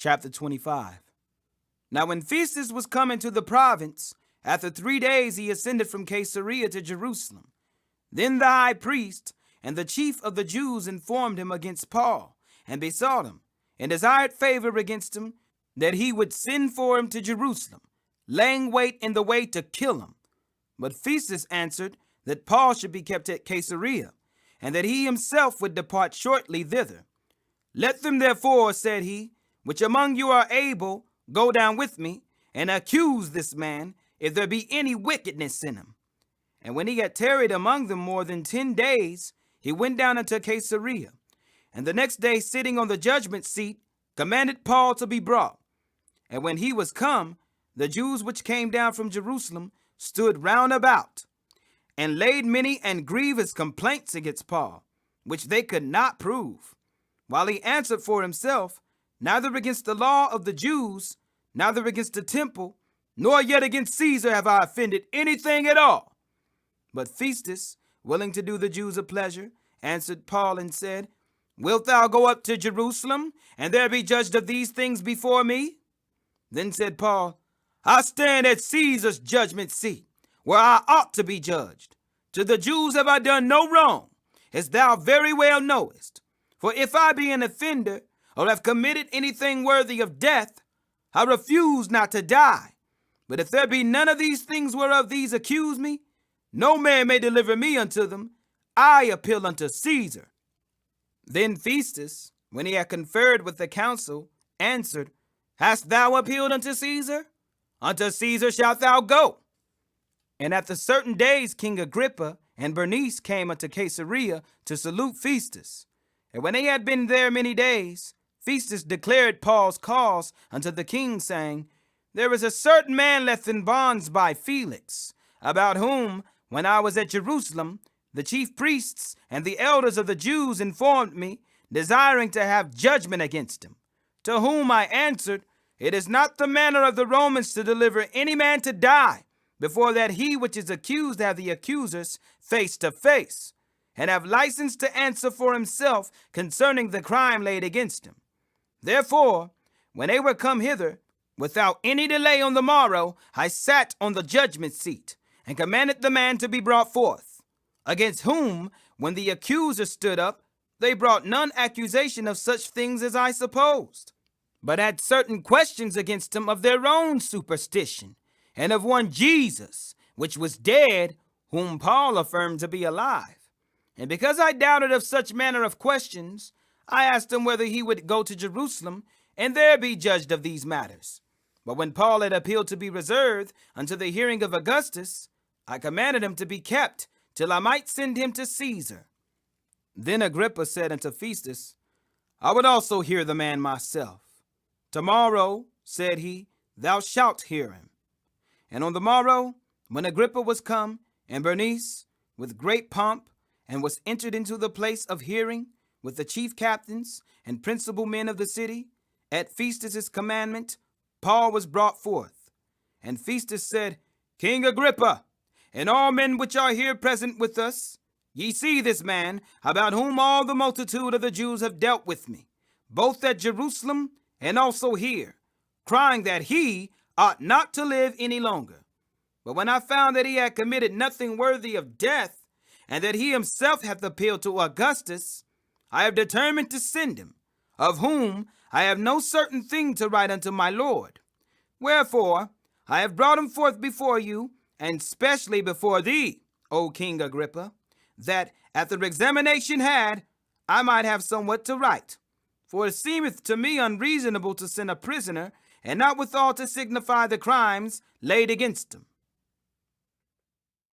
chapter 25. Now when Festus was come into the province, after 3 days he ascended from Caesarea to Jerusalem. Then the high priest and the chief of the Jews informed him against Paul, and besought him, and desired favor against him, that he would send for him to Jerusalem, laying wait in the way to kill him. But Festus answered that Paul should be kept at Caesarea, and that he himself would depart shortly thither. Let them therefore, said he, which among you are able, go down with me, and accuse this man, if there be any wickedness in him. And when he had tarried among them more than 10 days, he went down unto Caesarea, and the next day, sitting on the judgment seat, commanded Paul to be brought. And when he was come, the Jews which came down from Jerusalem stood round about, and laid many and grievous complaints against Paul, which they could not prove. While he answered for himself, neither against the law of the Jews, neither against the temple, nor yet against Caesar have I offended anything at all. But Festus, willing to do the Jews a pleasure, answered Paul and said, Wilt thou go up to Jerusalem, and there be judged of these things before me? Then said Paul, I stand at Caesar's judgment seat, where I ought to be judged. To the Jews have I done no wrong, as thou very well knowest. For if I be an offender, or have committed anything worthy of death, I refuse not to die. But if there be none of these things whereof these accuse me, no man may deliver me unto them. I appeal unto Caesar. Then Festus, when he had conferred with the council, answered, Hast thou appealed unto Caesar? Unto Caesar shalt thou go. And after certain days King Agrippa and Bernice came unto Caesarea to salute Festus. And when they had been there many days, Festus declared Paul's cause unto the king, saying, There is a certain man left in bonds by Felix, about whom, when I was at Jerusalem, the chief priests and the elders of the Jews informed me, desiring to have judgment against him. To whom I answered, It is not the manner of the Romans to deliver any man to die, before that he which is accused have the accusers face to face, and have license to answer for himself concerning the crime laid against him. Therefore, when they were come hither, without any delay on the morrow, I sat on the judgment seat, and commanded the man to be brought forth, against whom, when the accusers stood up, they brought none accusation of such things as I supposed, but had certain questions against him of their own superstition, and of one Jesus, which was dead, whom Paul affirmed to be alive. And because I doubted of such manner of questions, I asked him whether he would go to Jerusalem, and there be judged of these matters. But when Paul had appealed to be reserved unto the hearing of Augustus, I commanded him to be kept, till I might send him to Caesar. Then Agrippa said unto Festus, I would also hear the man myself. Tomorrow, said he, thou shalt hear him. And on the morrow, when Agrippa was come, and Bernice, with great pomp, and was entered into the place of hearing, with the chief captains and principal men of the city, at Festus's commandment, Paul was brought forth. And Festus said, King Agrippa, and all men which are here present with us, ye see this man, about whom all the multitude of the Jews have dealt with me, both at Jerusalem and also here, crying that he ought not to live any longer. But when I found that he had committed nothing worthy of death, and that he himself hath appealed to Augustus, I have determined to send him, of whom I have no certain thing to write unto my Lord. Wherefore, I have brought him forth before you, and specially before thee, O King Agrippa, that, after examination had, I might have somewhat to write. For it seemeth to me unreasonable to send a prisoner, and not withal to signify the crimes laid against him.